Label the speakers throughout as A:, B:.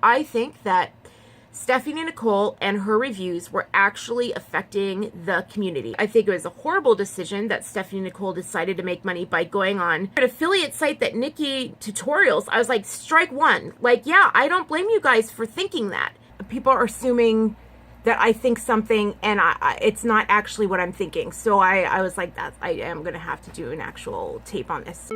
A: I think that Stephanie Nicole and her reviews were actually affecting the community. I think it was a horrible decision that Stephanie Nicole decided to make money by going on an affiliate site that NIKKIE tutorials. I was like, strike one. Like, yeah, I don't blame you guys for thinking that. People are assuming that I think something and it's not actually what I'm thinking. So I was like, I am going to have to do an actual tape on this.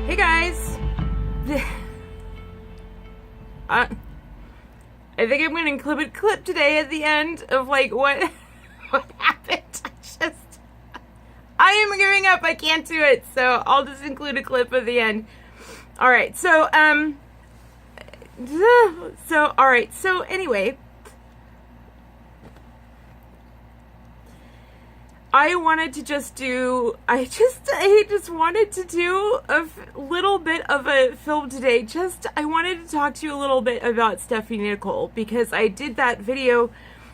A: Hey guys, I think I'm going to include a clip today at the end of like what happened. I am giving up. I can't do it. So I'll just include a clip at the end. All right. So anyway, I wanted to just do, I just wanted to do a little bit of a film today. I wanted to talk to you a little bit about Stephanie Nicole, because I did that video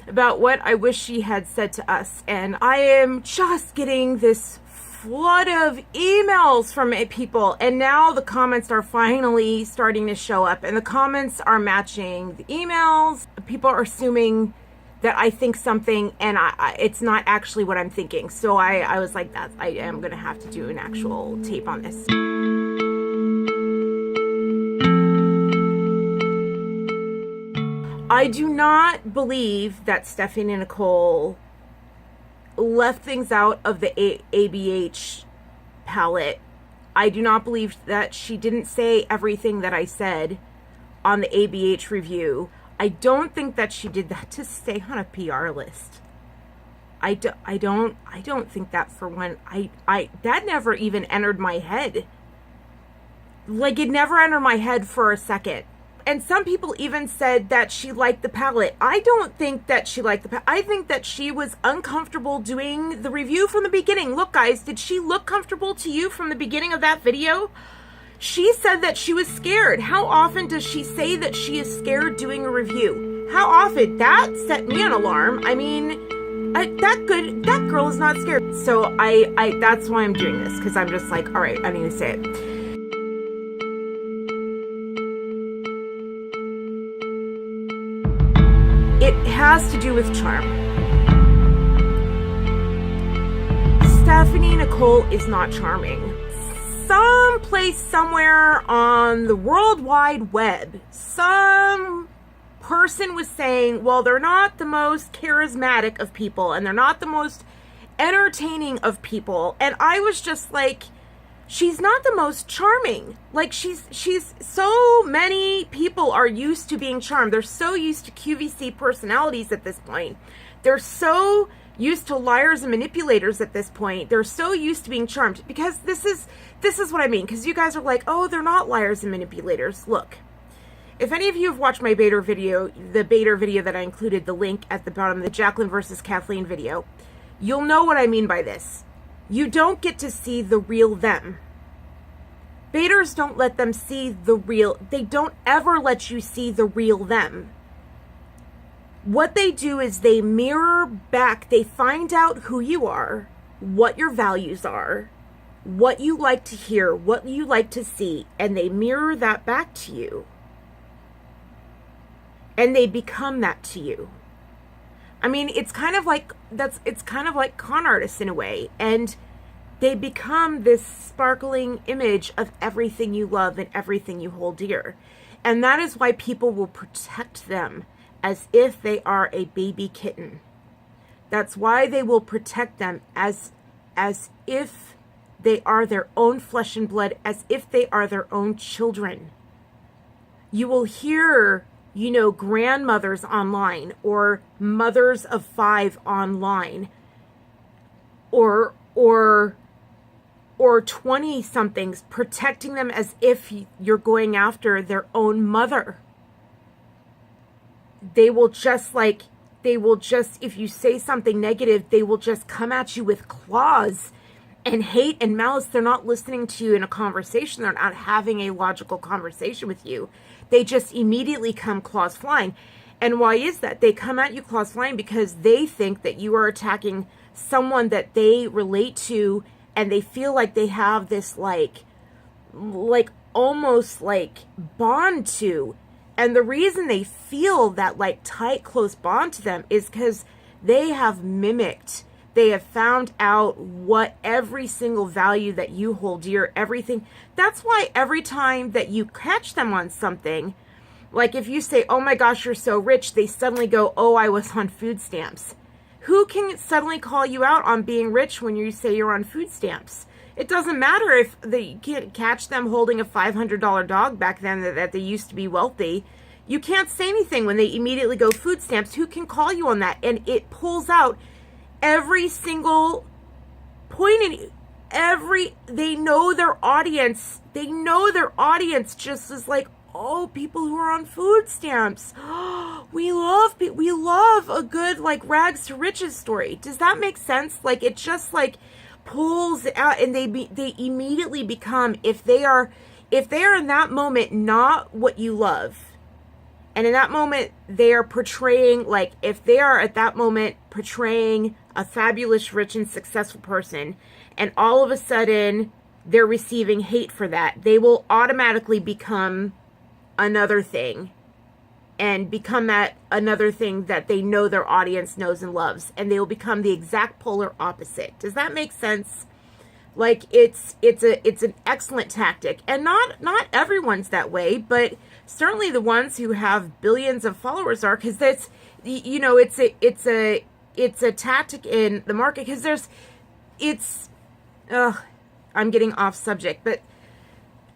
A: about what I wish she had said to us. And I am just getting this flood of emails from people. And now the comments are finally starting to show up, and the comments are matching the emails. People are assuming that I think something and it's not actually what I'm thinking. So I was like, I am going to have to do an actual tape on this. I do not believe that Stephanie Nicole left things out of the ABH palette. I do not believe that she didn't say everything that I said on the ABH review. I don't think that she did that to stay on a PR list. I don't think that for one. That never even entered my head. Like, it never entered my head for a second. And some people even said that she liked the palette. I don't think that she liked the palette. I think that she was uncomfortable doing the review from the beginning. Look, guys, did she look comfortable to you from the beginning of that video? She said that she was scared. How often does she say that she is scared doing a review? How often? That set me an alarm. I mean, that girl is not scared. So that's why I'm doing this, because I'm just like, all right, I need to say it. It has to do with charm. Stephanie Nicole is not charming. Someplace somewhere on the World Wide Web, some person was saying, well, they're not the most charismatic of people and they're not the most entertaining of people. And I was just like, she's not the most charming. Like, she's so many people are used to being charmed. They're so used to QVC personalities at this point. They're so used to liars and manipulators at this point. They're so used to being charmed, because this is what I mean. Because you guys are like, oh, they're not liars and manipulators. Look, if any of you have watched my Bader video, the Bader video that I included the link at the bottom, the Jaclyn versus Kathleen video, you'll know what I mean by this. You don't get to see the real them. Baders don't let them see the real, they don't ever let you see the real them. What they do is they mirror back, they find out who you are, what your values are, what you like to hear, what you like to see, and they mirror that back to you. And they become that to you. I mean, it's kind of like con artists in a way, and they become this sparkling image of everything you love and everything you hold dear. And that is why people will protect them as if they are a baby kitten. That's why they will protect them as if they are their own flesh and blood, as if they are their own children. You will hear, you know, grandmothers online, or mothers of 5 online, or 20-somethings protecting them as if you're going after their own mother. They will just, if you say something negative, they will just come at you with claws and hate and malice. They're not listening to you in a conversation. They're not having a logical conversation with you. They just immediately come claws flying. And why is that? They come at you claws flying because they think that you are attacking someone that they relate to, and they feel like they have this like almost like bond to. And the reason they feel that like tight, close bond to them is because they have mimicked, they have found out what every single value that you hold dear, everything. That's why every time that you catch them on something, like if you say, oh my gosh, you're so rich, they suddenly go, oh, I was on food stamps. Who can suddenly call you out on being rich when you say you're on food stamps? It doesn't matter if you can't catch them holding a $500 dog back then that they used to be wealthy. You can't say anything when they immediately go food stamps. Who can call you on that? And it pulls out every single point in they know their audience. They know their audience just is like, oh, people who are on food stamps. We love a good like rags to riches story. Does that make sense? Like it just like pulls out, and they immediately become, if they are in that moment not what you love, and in that moment they are portraying, like if they are at that moment portraying a fabulous, rich, and successful person, and all of a sudden they're receiving hate for that, they will automatically become another thing, and become that another thing that they know their audience knows and loves, and they will become the exact polar opposite. Does that make sense? Like it's an excellent tactic, and not everyone's that way, but certainly the ones who have billions of followers are, because that's, you know, it's a tactic in the market, because I'm getting off subject, but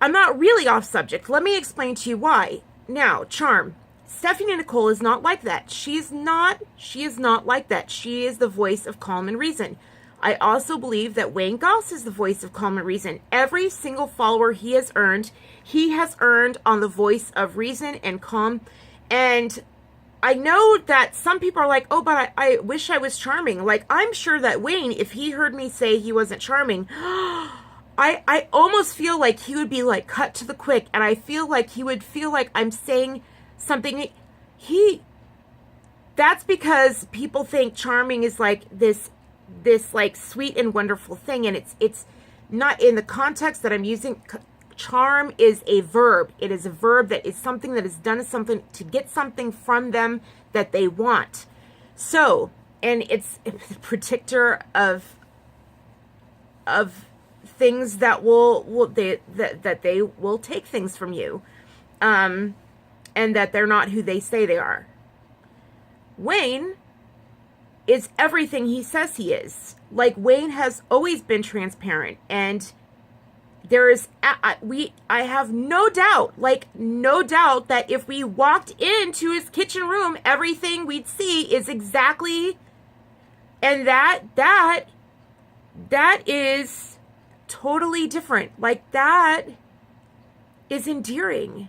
A: I'm not really off subject. Let me explain to you why. Now, charm. Stephanie Nicole is not like that. She is not like that. She is the voice of calm and reason. I also believe that Wayne Goss is the voice of calm and reason. Every single follower he has earned on the voice of reason and calm. And I know that some people are like, oh, but I wish I was charming. Like, I'm sure that Wayne, if he heard me say he wasn't charming, I almost feel like he would be like cut to the quick. And I feel like he would feel like I'm saying something. That's because people think charming is like this like sweet and wonderful thing, and it's not in the context that I'm using. Charm is a verb. It is a verb that is something that is done as something to get something from them that they want. So, and it's a predictor of things that they will take things from you, and that they're not who they say they are. Wayne is everything he says he is. Like, Wayne has always been transparent, and there is, I have no doubt that if we walked into his kitchen room, everything we'd see is exactly, and that is totally different. Like, that is endearing.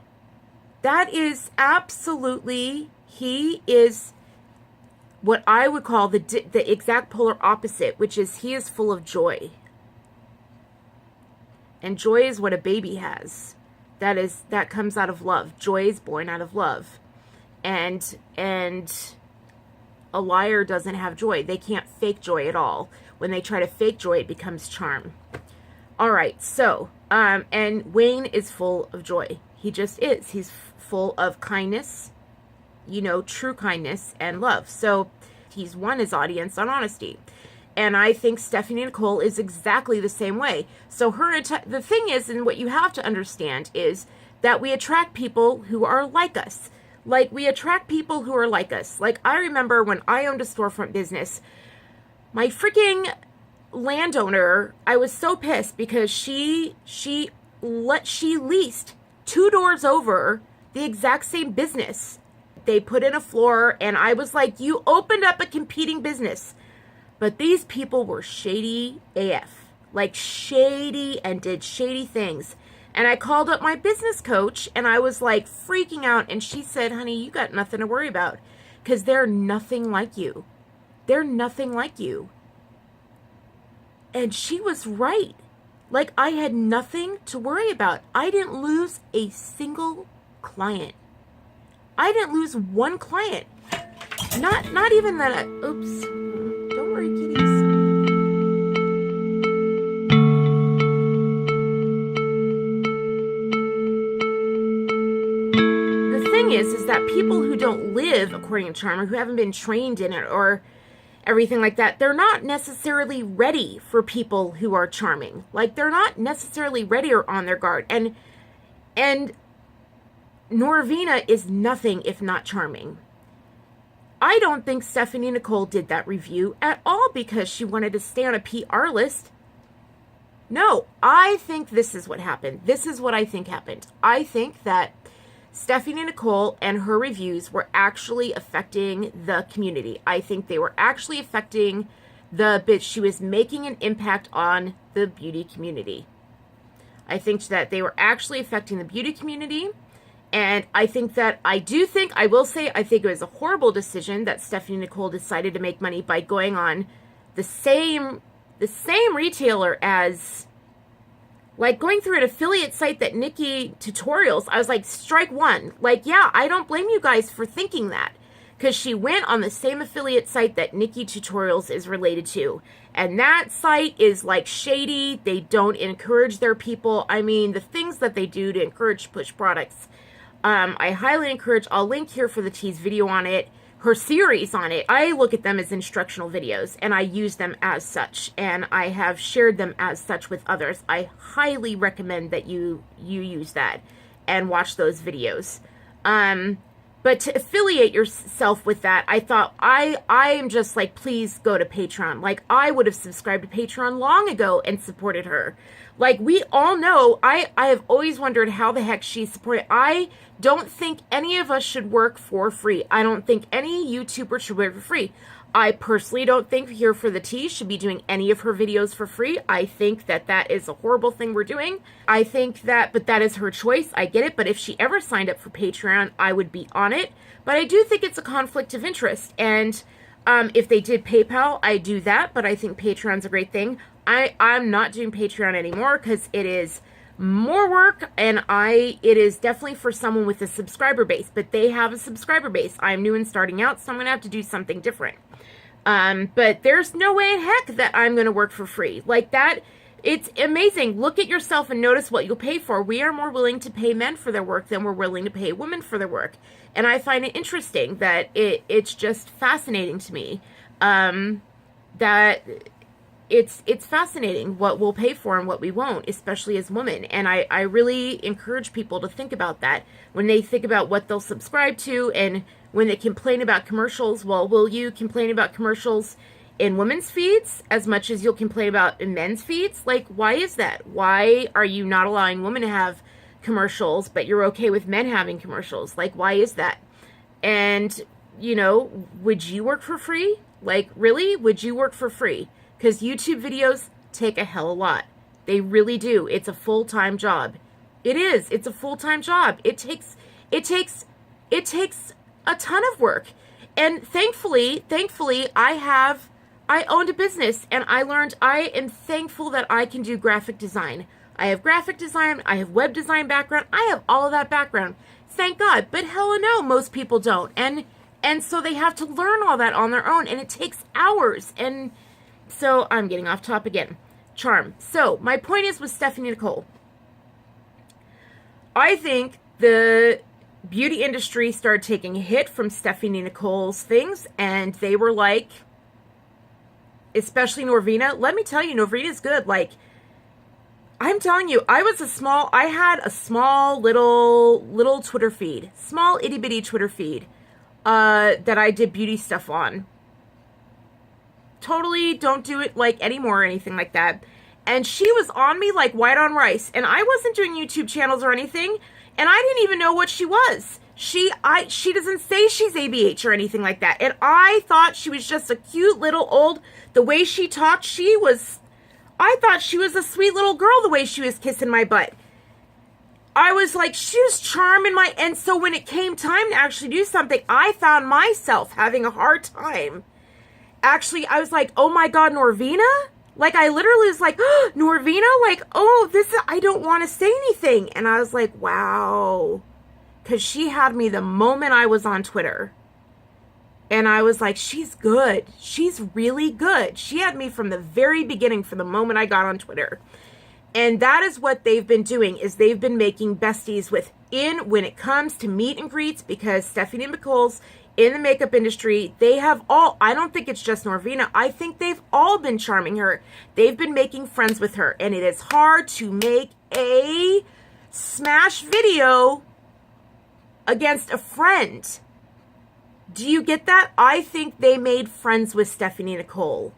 A: That is absolutely, he is what I would call the exact polar opposite, which is he is full of joy. And joy is what a baby has. That comes out of love. Joy is born out of love. And a liar doesn't have joy. They can't fake joy at all. When they try to fake joy, it becomes charm. All right, so, and Wayne is full of joy. He just is. He's full of kindness, you know, true kindness and love. So he's won his audience on honesty. And I think Stephanie Nicole is exactly the same way. So the thing is, and what you have to understand is that we attract people who are like us. Like, we attract people who are like us. Like, I remember when I owned a storefront business, my freaking landowner, I was so pissed because she leased 2 doors over the exact same business. They put in a floor, and I was like, you opened up a competing business. But these people were shady AF. Like, shady, and did shady things. And I called up my business coach, and I was like freaking out. And she said, honey, you got nothing to worry about, because they're nothing like you. They're nothing like you. And she was right. Like, I had nothing to worry about. I didn't lose a single client. I didn't lose one client. Not even that. Oops. Don't worry, kitties. The thing is that people who don't live according to charm, or who haven't been trained in it, or everything like that, they're not necessarily ready for people who are charming. Like, they're not necessarily ready or on their guard. And Norvina is nothing if not charming. I don't think Stephanie Nicole did that review at all because she wanted to stay on a PR list. No, I think this is what happened. This is what I think happened. I think that Stephanie Nicole and her reviews were actually affecting the community. I think they were actually affecting she was making an impact on the beauty community. I think that they were actually affecting the beauty community. And I think that, I will say, I think it was a horrible decision that Stephanie Nicole decided to make money by going on the same retailer as, like, going through an affiliate site that NIKKIE Tutorials. I was like, strike one. Like, yeah, I don't blame you guys for thinking that, because she went on the same affiliate site that NIKKIE Tutorials is related to. And that site is, like, shady. They don't encourage their people. I mean, the things that they do to encourage push products. I highly encourage, I'll link HerefortheTea's video on it, her series on it. I look at them as instructional videos, and I use them as such, and I have shared them as such with others. I highly recommend that you use that and watch those videos. But to affiliate yourself with that, I thought, I am just like, please go to Patreon. Like, I would have subscribed to Patreon long ago and supported her. Like, we all know, I have always wondered how the heck she supported. I don't think any of us should work for free. I don't think any YouTuber should work for free. I personally don't think HerefortheTea should be doing any of her videos for free. I think that that is a horrible thing we're doing. I think that, but that is her choice. I get it. But if she ever signed up for Patreon, I would be on it. But I do think it's a conflict of interest. And if they did PayPal, I do that. But I think Patreon's a great thing. I'm not doing Patreon anymore because it is more work, and it is definitely for someone with a subscriber base, but they have a subscriber base. I'm new and starting out, so I'm going to have to do something different. But there's no way in heck that I'm going to work for free. Like that, it's amazing. Look at yourself and notice what you'll pay for. We are more willing to pay men for their work than we're willing to pay women for their work. And I find it interesting that it's just fascinating to me, that it's fascinating what we'll pay for and what we won't, especially as women. And I really encourage people to think about that when they think about what they'll subscribe to, and when they complain about commercials. Well, will you complain about commercials in women's feeds as much as you'll complain about in men's feeds? Like, why is that? Why are you not allowing women to have commercials, but you're okay with men having commercials? Like, why is that? And, you know, would you work for free? Like, really? Would you work for free? Because YouTube videos take a hell of a lot. They really do. It's a full-time job. It is. It's a full-time job. It takes a ton of work. And thankfully, I owned a business, and I am thankful that I can do graphic design. I have graphic design, I have web design background, I have all of that background. Thank God. But hell no, most people don't. And so they have to learn all that on their own, and it takes hours. And so I'm getting off topic again. Charm. So my point is with Stephanie Nicole, I think the beauty industry started taking a hit from Stephanie Nicole's things, and they were like, especially Norvina. Let me tell you, Norvina's good. Like, I'm telling you, I had a small little Twitter feed, small itty bitty Twitter feed, that I did beauty stuff on. Totally don't do it like anymore or anything like that. And she was on me like white on rice, and I wasn't doing YouTube channels or anything, and I didn't even know what she was. She doesn't say she's ABH or anything like that. And I thought she was just a cute little old, the way she talked, I thought she was a sweet little girl the way she was kissing my butt. I was like, she was charming and so when it came time to actually do something, I found myself having a hard time. Actually, I was like, oh my God, Norvina? Like, I literally was like, oh, Norvina? Like, oh, I don't want to say anything. And I was like, wow. because she had me the moment I was on Twitter. And I was like, she's good. She's really good. She had me from the very beginning, from the moment I got on Twitter. And that is what they've been doing, is they've been making besties when it comes to meet and greets, because Stephanie and Nicole's in the makeup industry, they have all, I don't think it's just Norvina, I think they've all been charming her. They've been making friends with her, and it is hard to make a smash video against a friend. Do you get that? I think they made friends with Stephanie and Nicole.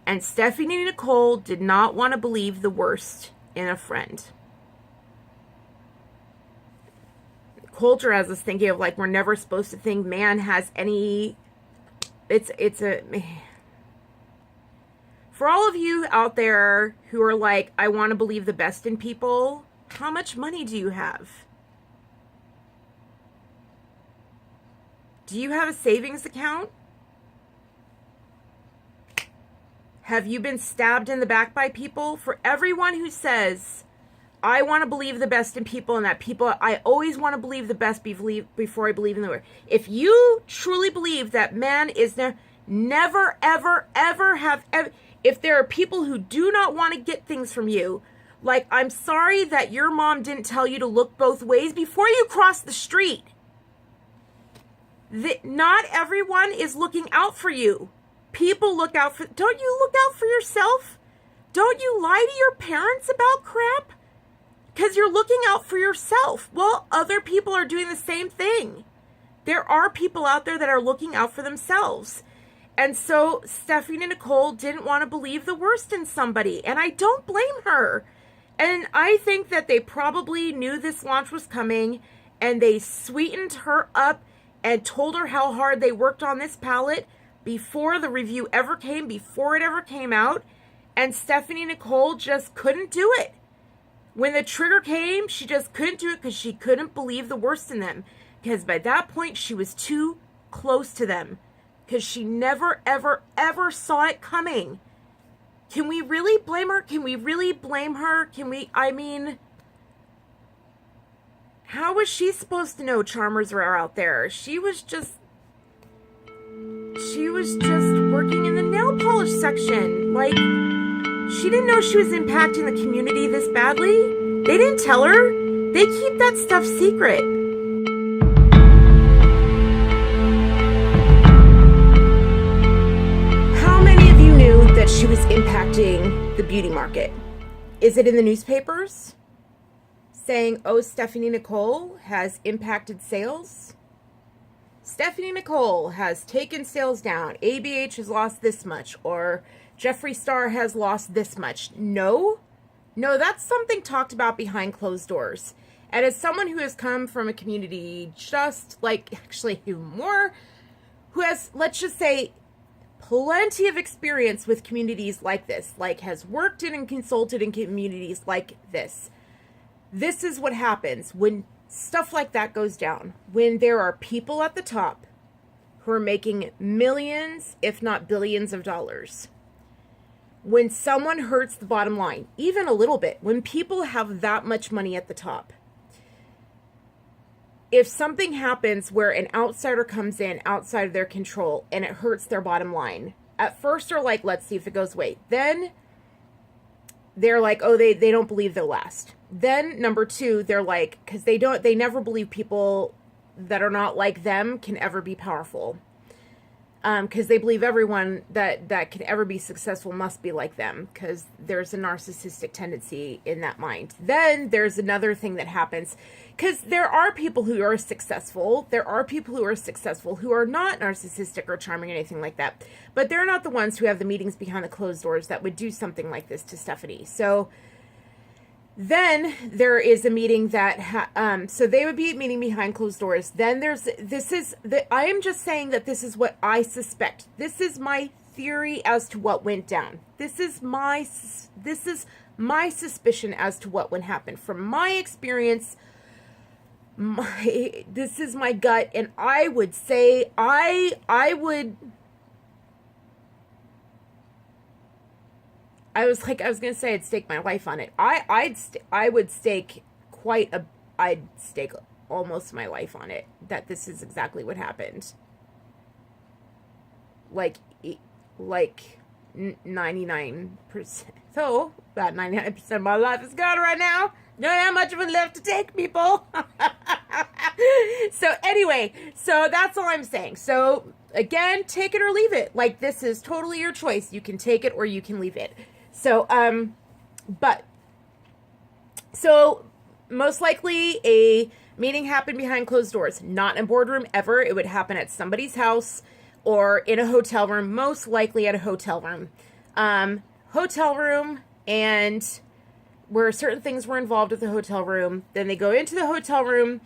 A: And Stephanie and Nicole did not want to believe the worst in a friend. Culture has us thinking of, like, we're never supposed to think man has any, for all of you out there who are like, I want to believe the best in people, how much money do you have? Do you have a savings account? Have you been stabbed in the back by people? For everyone who says, I want to believe the best in people, and that people, I always want to believe the best before I believe in the word. If you truly believe that man is never, ever, ever have, ever, if there are people who do not want to get things from you, like, I'm sorry that your mom didn't tell you to look both ways before you cross the street. Not everyone is looking out for you. People look out for, don't you look out for yourself? Don't you lie to your parents about crap? Because you're looking out for yourself. Well, other people are doing the same thing. There are people out there that are looking out for themselves. And so Stephanie and Nicole didn't want to believe the worst in somebody. And I don't blame her. And I think that they probably knew this launch was coming, and they sweetened her up and told her how hard they worked on this palette before the review ever came, before it ever came out. And Stephanie and Nicole just couldn't do it. When the trigger came, she just couldn't do it because she couldn't believe the worst in them. Because by that point, she was too close to them. Because she never, ever, ever saw it coming. Can we really blame her? Can we really blame her? Can we, I mean, how was she supposed to know charmers are out there? She was just working in the nail polish section. Like, she didn't know she was impacting the community this badly. They didn't tell her. They keep that stuff secret. How many of you knew that she was impacting the beauty market? Is it in the newspapers? Saying, oh, Stephanie Nicole has impacted sales? Stephanie Nicole has taken sales down. ABH has lost this much. Or Jeffree Star has lost this much. No, that's something talked about behind closed doors. And as someone who has come from a community just like, actually more, who has, let's just say, plenty of experience with communities like this, like has worked in and consulted in communities like this. This is what happens when stuff like that goes down. When there are people at the top who are making millions, if not billions of dollars. When someone hurts the bottom line, even a little bit, when people have that much money at the top, if something happens where an outsider comes in outside of their control and it hurts their bottom line, at first they're like, let's see if it goes away. Then they're like, oh, they don't believe they'll last. Then number two, they're like, because they never believe people that are not like them can ever be powerful. Because they believe everyone that can ever be successful must be like them, because there's a narcissistic tendency in that mind. Then there's another thing that happens, because there are people who are successful. There are people who are successful who are not narcissistic or charming or anything like that. But they're not the ones who have the meetings behind the closed doors that would do something like this to Stephanie. So then there is a meeting that, so they would be meeting behind closed doors. Then I am just saying that this is what I suspect. This is my theory as to what went down. This is my suspicion as to what would happen. From my experience, this is my gut, and I would say, I was going to say I'd stake my life on it. I would stake I'd stake almost my life on it, that this is exactly what happened. Like 99%. So, about 99% of my life is gone right now. Don't have much of it left to take, people. So anyway, so that's all I'm saying. So again, take it or leave it. Like, this is totally your choice. You can take it or you can leave it. So, so most likely a meeting happened behind closed doors, not in a boardroom ever. It would happen at somebody's house or in a hotel room, most likely at a hotel room. And where certain things were involved with the hotel room. Then they go into the hotel room,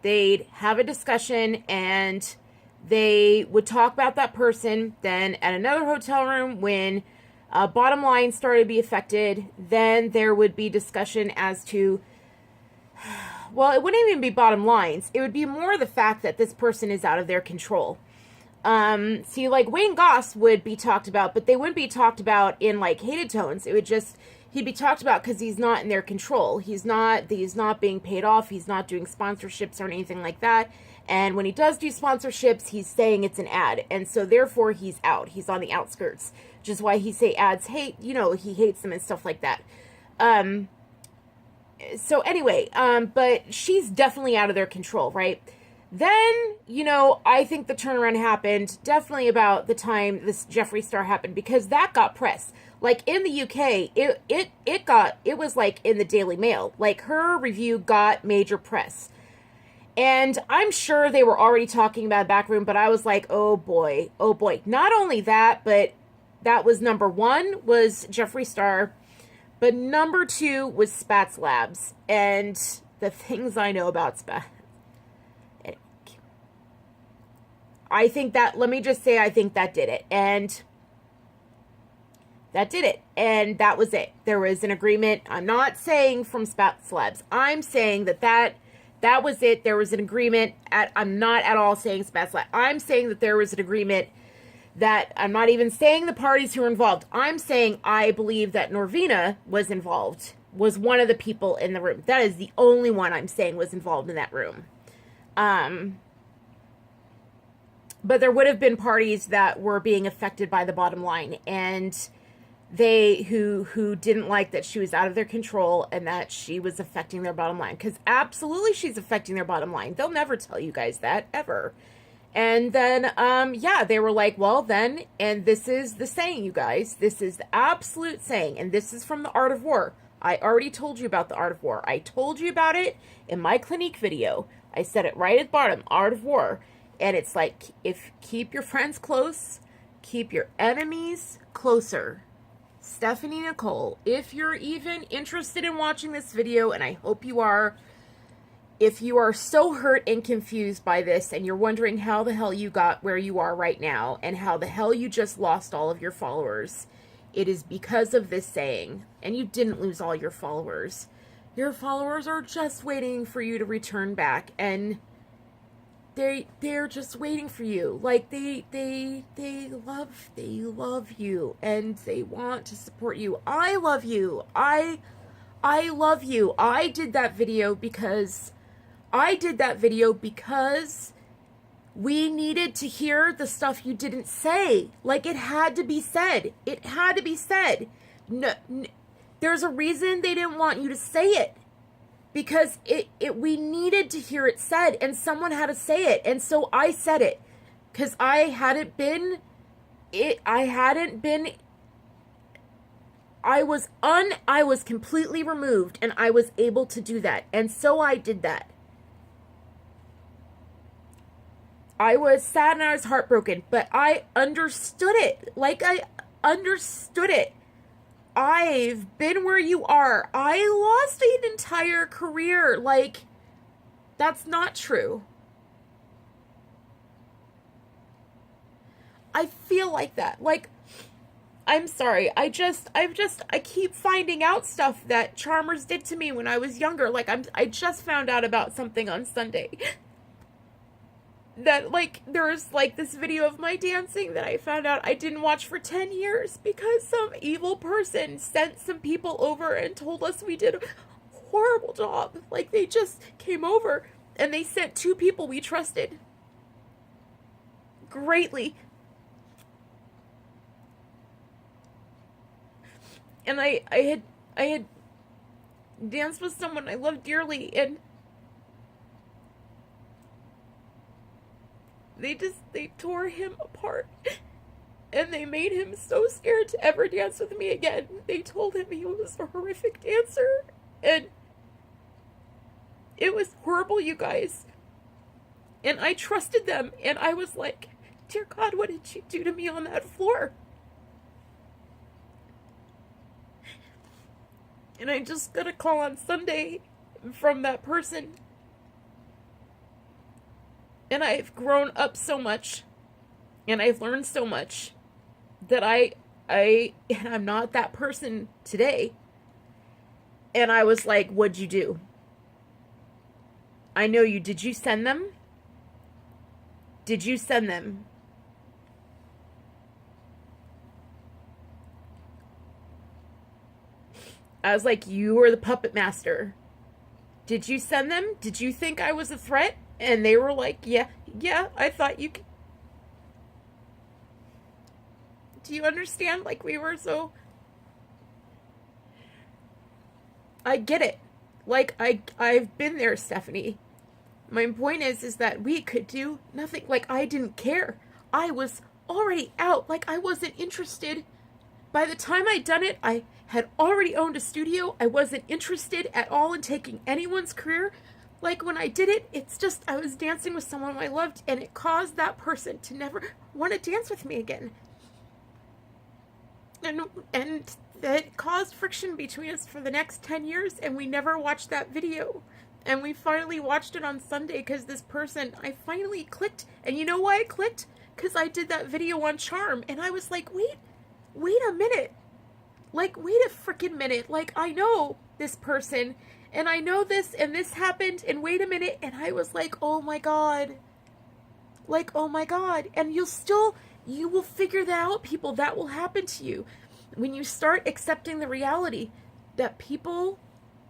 A: they'd have a discussion, and they would talk about that person. Then at another hotel room, when bottom line started to be affected, then there would be discussion as to, well, it wouldn't even be bottom lines. It would be more the fact that this person is out of their control. See, like, Wayne Goss would be talked about, but they wouldn't be talked about in, like, hated tones. It would just, he'd be talked about because he's not in their control. He's not being paid off. He's not doing sponsorships or anything like that. And when he does do sponsorships, he's saying it's an ad. And so therefore he's out. He's on the outskirts, which is why he say ads hate, you know, he hates them and stuff like that. So anyway, but she's definitely out of their control, right? Then, you know, I think the turnaround happened definitely about the time this Jeffree star happened, because that got press. Like, in the UK, it was like in the Daily Mail. Like, her review got major press. And I'm sure they were already talking about Backroom, but I was like, oh boy, oh boy. Not only that, but that was number one was Jeffree star, but number two was Spatz Labs. And the things I know about Spatz. I think that, let me just say, I think that did it. And that did it. And that was it. There was an agreement. I'm not saying from Spatz Labs. I'm saying that was it. There was an agreement. I'm not at all saying Spatz Labs. I'm saying that there was an agreement that, I'm not even saying the parties who were involved. I'm saying I believe that Norvina was involved, was one of the people in the room. That is the only one I'm saying was involved in that room. But there would have been parties that were being affected by the bottom line, and they who didn't like that she was out of their control and that she was affecting their bottom line, because absolutely she's affecting their bottom line. They'll never tell you guys that ever. And then yeah, they were like, well then, and this is the saying, you guys, this is the absolute saying, and this is from The Art of War. I already told you about The Art of War. I told you about it in my Clinique video. I said it right at the bottom, Art of War. And it's like, if keep your friends close, keep your enemies closer. Stephanie Nicole, if you're even interested in watching this video, and I hope you are, if you are so hurt and confused by this, and you're wondering how the hell you got where you are right now, and how the hell you just lost all of your followers, it is because of this saying. And you didn't lose all your followers. Your followers are just waiting for you to return back, and they're just waiting for you. Like, they love you, and they want to support you. I love you. I love you. I did that video because we needed to hear the stuff you didn't say. Like, it had to be said. It had to be said. No, there's a reason they didn't want you to say it. Because we needed to hear it said, and someone had to say it. And so I said it. Because I was completely removed, and I was able to do that. And so I did that. I was sad and I was heartbroken, but I understood it. Like, I understood it. I've been where you are. I lost an entire career. Like, that's not true. I feel like that. Like, I'm sorry. I keep finding out stuff that charmers did to me when I was younger. Like, I just found out about something on Sunday. That, like, there's, like, this video of my dancing that I found out I didn't watch for 10 years because some evil person sent some people over and told us we did horrible job. Like, they just came over and they sent 2 people we trusted greatly. And I had danced with someone I loved dearly, and they tore him apart. And they made him so scared to ever dance with me again. They told him he was a horrific dancer. And it was horrible, you guys. And I trusted them. And I was like, dear God, what did you do to me on that floor? And I just got a call on Sunday from that person. And I've grown up so much. And I've learned so much. That I'm not that person today. And I was like, what'd you do? I know you. Did you send them? Did you send them? I was like, you were the puppet master. Did you send them? Did you think I was a threat? And they were like, yeah, I thought you could. Do you understand? Like, we were so... I get it. Like, I've been there, Stephanie. My point is that we could do nothing. Like, I didn't care. I was already out. Like, I wasn't interested. By the time I'd done it, I had already owned a studio. I wasn't interested at all in taking anyone's career. Like, when I did it, it's just, I was dancing with someone I loved, and it caused that person to never want to dance with me again. And that caused friction between us for the next 10 years, and we never watched that video. And we finally watched it on Sunday because this person, I finally clicked. And you know why I clicked? Because I did that video on charm, and I was like, wait a minute. Like, wait a freaking minute. Like, I know this person, and I know this, and this happened, and wait a minute. And I was like, oh my God. Like, oh my God. And you will figure that out, people. That will happen to you when you start accepting the reality that people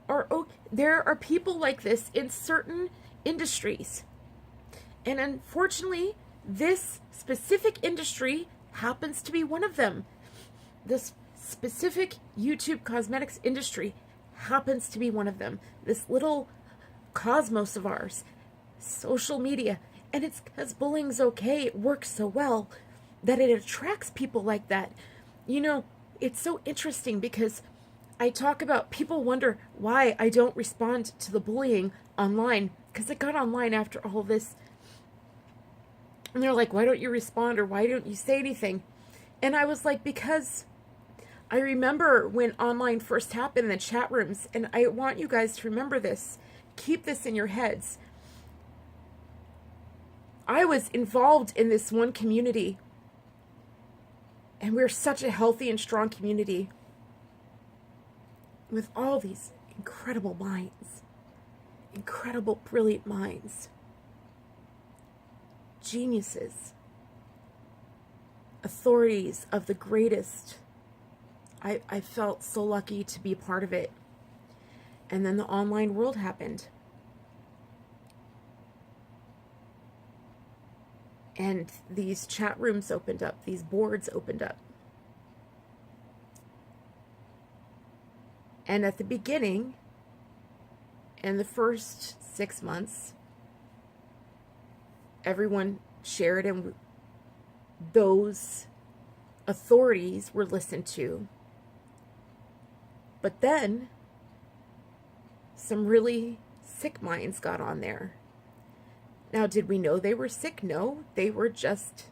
A: are, there are people like this in certain industries. And unfortunately, this specific industry happens to be one of them. This specific YouTube cosmetics industry happens to be one of them. This little cosmos of ours, social media. And it's because bullying's okay. It works so well that it attracts people like that. You know, it's so interesting because I talk about, people wonder why I don't respond to the bullying online, because it got online after all this. And they're like, why don't you respond, or why don't you say anything? And I was like, because I remember when online first happened in the chat rooms, and I want you guys to remember this. Keep this in your heads. I was involved in this one community. And we're such a healthy and strong community with all these incredible minds, incredible, brilliant minds, geniuses, authorities of the greatest. I felt so lucky to be a part of it. And then the online world happened. And these chat rooms opened up. These boards opened up. And at the beginning, in the first 6 months, everyone shared, and those authorities were listened to. But then, some really sick minds got on there. Now, did we know they were sick? No, they were just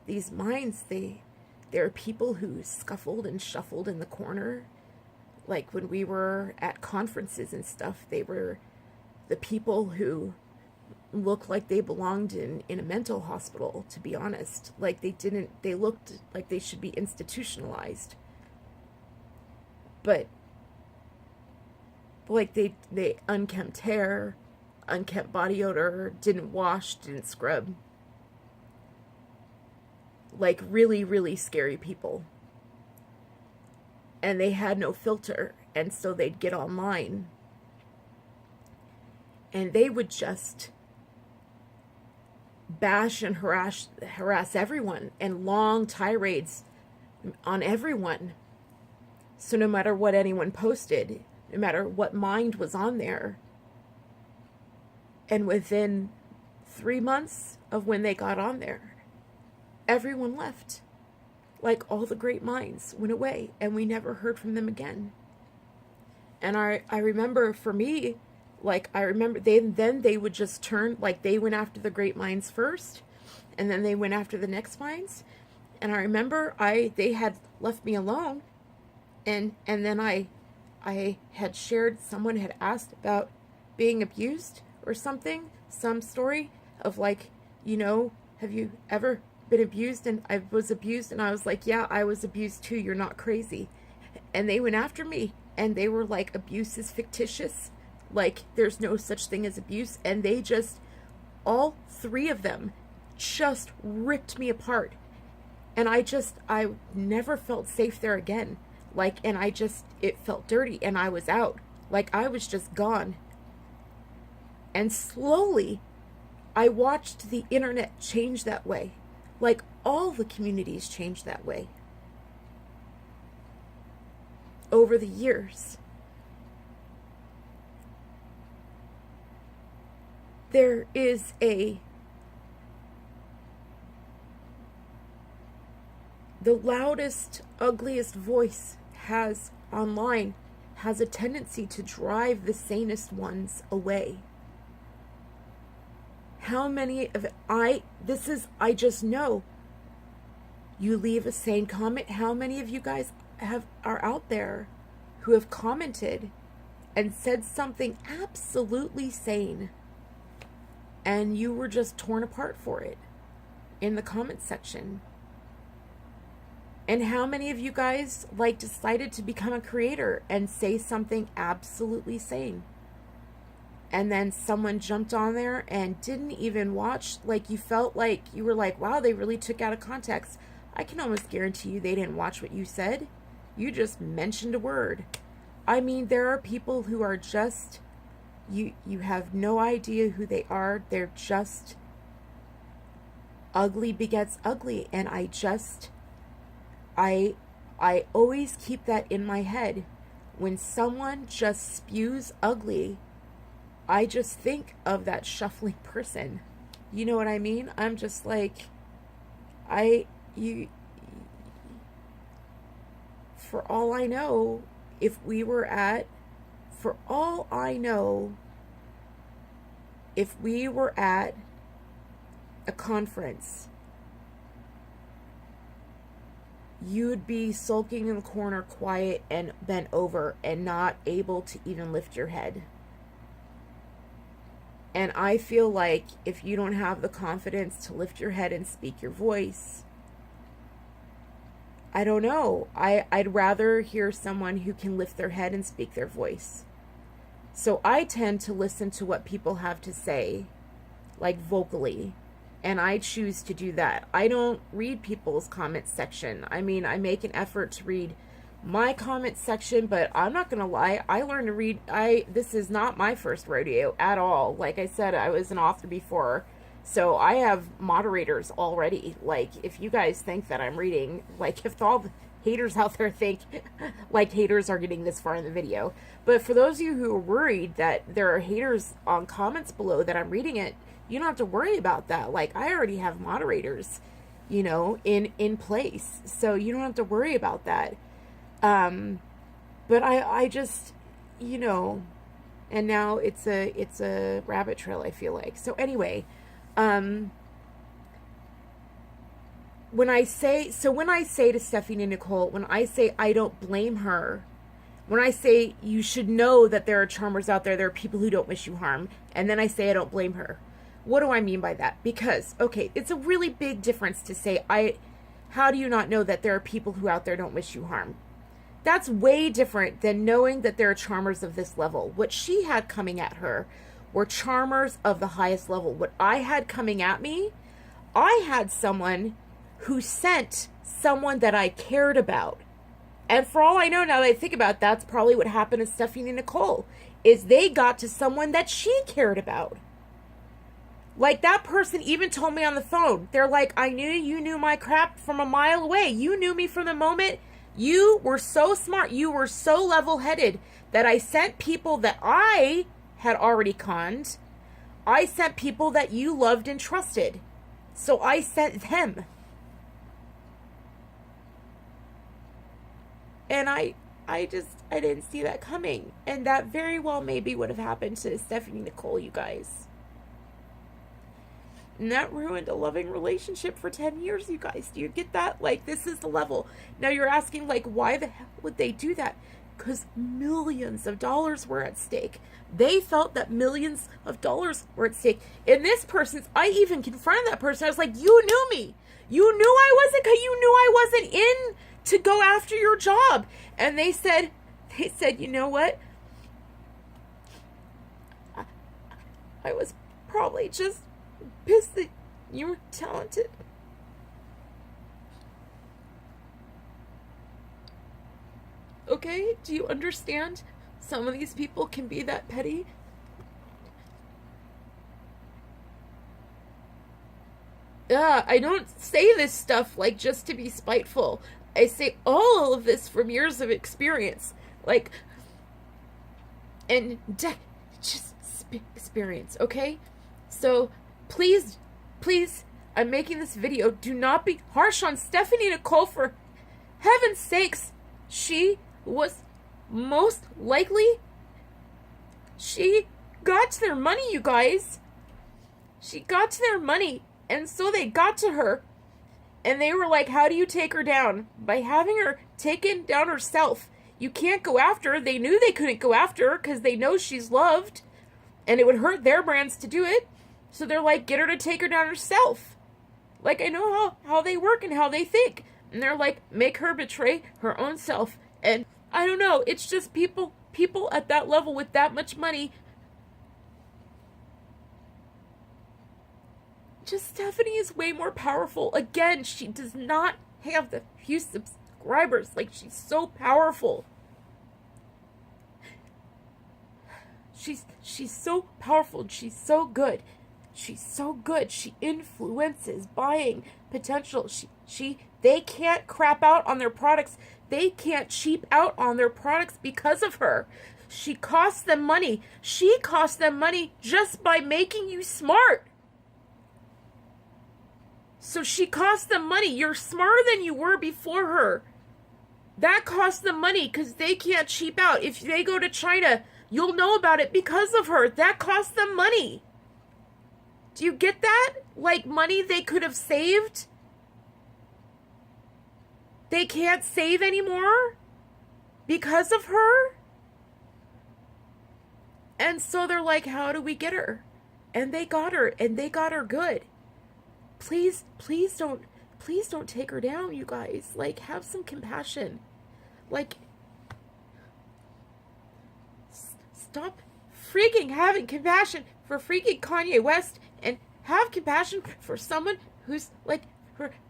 A: these minds. They're people who scuffled and shuffled in the corner. Like when we were at conferences and stuff, they were the people who looked like they belonged in a mental hospital, to be honest. Like they looked like they should be institutionalized. But like they unkempt hair, unkempt body odor, didn't wash, didn't scrub. Like really, really scary people. And they had no filter, and so they'd get online and they would just bash and harass everyone, and long tirades on everyone. So no matter what anyone posted, no matter what mind was on there, and within 3 months of when they got on there, everyone left. Like, all the great minds went away, and we never heard from them again. And I remember, for me, like, I remember they would just turn, like, they went after the great minds first, and then they went after the next minds. And I remember they had left me alone, and then I had shared, someone had asked about being abused or something, some story of, like, you know, have you ever been abused? And I was abused, and I was like, yeah, I was abused too, you're not crazy. And they went after me, and they were like, abuse is fictitious, like, there's no such thing as abuse. And they just, all three of them just ripped me apart. And I never felt safe there again. Like, and it felt dirty, and I was out. Like, I was just gone. And slowly, I watched the internet change that way. Like, all the communities changed that way over the years. There is the loudest, ugliest voice online has a tendency to drive the sanest ones away. How many of I just know, you leave a sane comment, how many of you guys are out there who have commented and said something absolutely sane, and you were just torn apart for it in the comment section? And how many of you guys, like, decided to become a creator and say something absolutely sane, and then someone jumped on there and didn't even watch? Like, you felt like you were like, wow, they really took out of context. I can almost guarantee you they didn't watch what you said. You just mentioned a word. I mean, there are people who are just, you have no idea who they are. They're just, ugly begets ugly. And I always keep that in my head. When someone just spews ugly, I just think of that shuffling person. You know what I mean? I'm just like, for all I know, if we were at a conference, you'd be sulking in the corner, quiet and bent over, and not able to even lift your head. And I feel like if you don't have the confidence to lift your head and speak your voice, I don't know. I'd rather hear someone who can lift their head and speak their voice. So I tend to listen to what people have to say, like, vocally, and I choose to do that. I don't read people's comment section. I mean, I make an effort to read my comment section, but I'm not gonna lie, I learned to read. This is not my first rodeo at all. Like I said, I was an author before, so I have moderators already. Like, if you guys think that I'm reading, like, if all the haters out there think like haters are getting this far in the video, but for those of you who are worried that there are haters on comments below that I'm reading it, you don't have to worry about that. Like, I already have moderators, you know, in place, so you don't have to worry about that. But I just, you know, and now it's a rabbit trail, I feel like. So anyway, when I say to Stephanie and Nicole, when I say I don't blame her, when I say you should know that there are charmers out there are people who don't wish you harm, and then I say I don't blame her, what do I mean by that? Because, okay, it's a really big difference to say, how do you not know that there are people who out there don't wish you harm? That's way different than knowing that there are charmers of this level. What she had coming at her were charmers of the highest level. What I had coming at me, I had someone who sent someone that I cared about. And for all I know, now that I think about it, that's probably what happened to Stephanie and Nicole. is they got to someone that she cared about. Like, that person even told me on the phone, they're like, I knew you knew my crap from a mile away. You knew me from the moment. You were so smart. You were so level-headed that I sent people that I had already conned. I sent people that you loved and trusted. So I sent them. And I didn't see that coming. And that very well maybe would have happened to Stephanie Nicole, you guys. And that ruined a loving relationship for 10 years, you guys. Do you get that? Like, this is the level. Now you're asking, like, why the hell would they do that? Because millions of dollars were at stake. They felt that millions of dollars were at stake. In this person's, I even confronted that person. I was like, you knew me. You knew I wasn't in to go after your job. And they said, you know what? I was probably just pissed that you were talented. Okay? Do you understand? Some of these people can be that petty. I don't say this stuff like just to be spiteful. I say all of this from years of experience. Like, and just experience, okay? So, please, I'm making this video. Do not be harsh on Stephanie Nicole, for heaven's sakes. She was most likely, she got to their money, you guys. She got to their money, and so they got to her, and they were like, how do you take her down? By having her taken down herself. You can't go after her. They knew they couldn't go after her because they know she's loved, and it would hurt their brands to do it. So they're like, get her to take her down herself. Like, I know how they work and how they think. And they're like, make her betray her own self. And I don't know, it's just people at that level with that much money. Just Stephanie is way more powerful. Again, she does not have the few subscribers. Like, she's so powerful. She's so powerful. She's so good. She's so good. She influences buying potential. They can't crap out on their products. They can't cheap out on their products because of her. She costs them money. She costs them money just by making you smart. So she costs them money. You're smarter than you were before her. That costs them money because they can't cheap out. If they go to China, you'll know about it because of her. That costs them money. Do you get that? Like, money they could have saved, they can't save anymore because of her. And so they're like, how do we get her? And they got her, and they got her good. Please don't take her down, you guys. Like, have some compassion. Like, stop freaking having compassion for freaking Kanye West, and have compassion for someone who's like,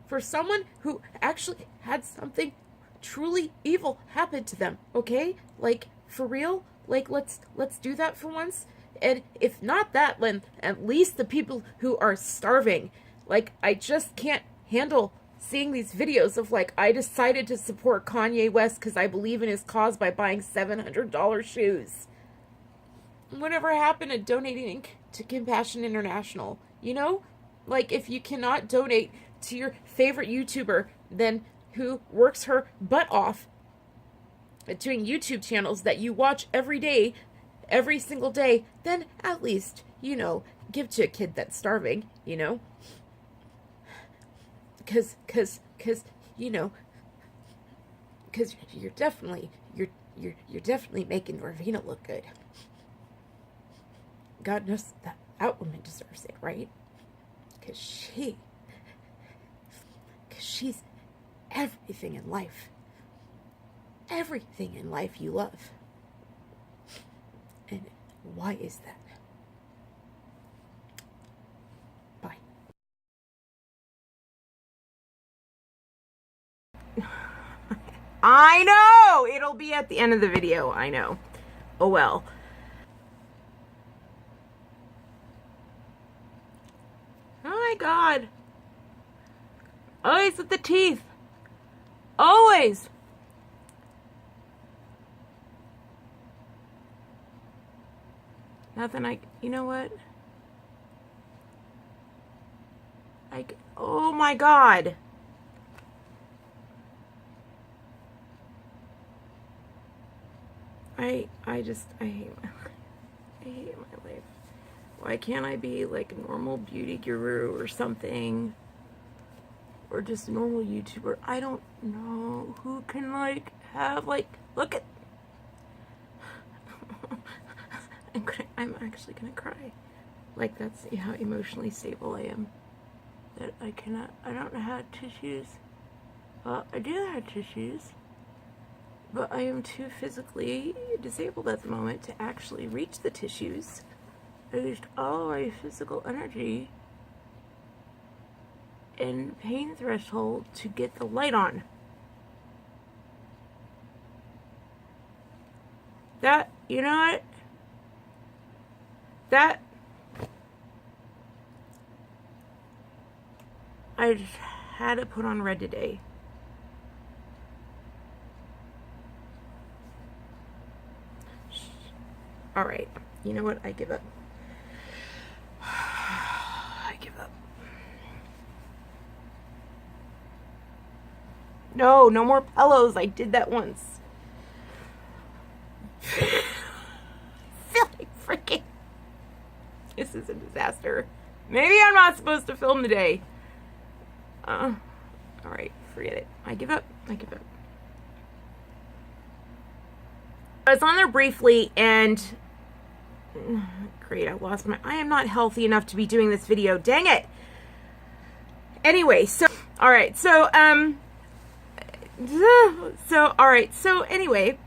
A: for someone who actually had something truly evil happen to them, okay? Like, for real? Like, let's do that for once. And if not that, then at least the people who are starving. Like, I just can't handle seeing these videos of, like, I decided to support Kanye West because I believe in his cause by buying $700 shoes. Whatever happened to donating to Compassion International? You know? Like, if you cannot donate to your favorite YouTuber, then who works her butt off at doing YouTube channels that you watch every day, every single day, then at least, you know, give to a kid that's starving, you know? Cause, you know, cause you're definitely making Norvina look good. God knows that woman deserves it, right? Cause she's everything in life. Everything in life you love. And why is that? Bye. I know! It'll be at the end of the video, I know. Oh well. my God. Always with the teeth. Always. Nothing you know what? Oh my God. I hate my life. Why can't I be like a normal beauty guru or something? Or just a normal YouTuber? I don't know who can like have like, look at, I'm actually gonna cry. Like that's how emotionally stable I am. That I don't have tissues. I do have tissues. But I am too physically disabled at the moment to actually reach the tissues. I used all of my physical energy and pain threshold to get the light on. That, you know what? That, I just had to put on red today. All right, you know what? I give up. I give up. No, no more pillows. I did that once. I feel like freaking. This is a disaster. Maybe I'm not supposed to film today. All right, forget it. I give up. I give up. I was on there briefly and great, I lost I am not healthy enough to be doing this video. Dang it. Anyway, so all right. So all right. So anyway,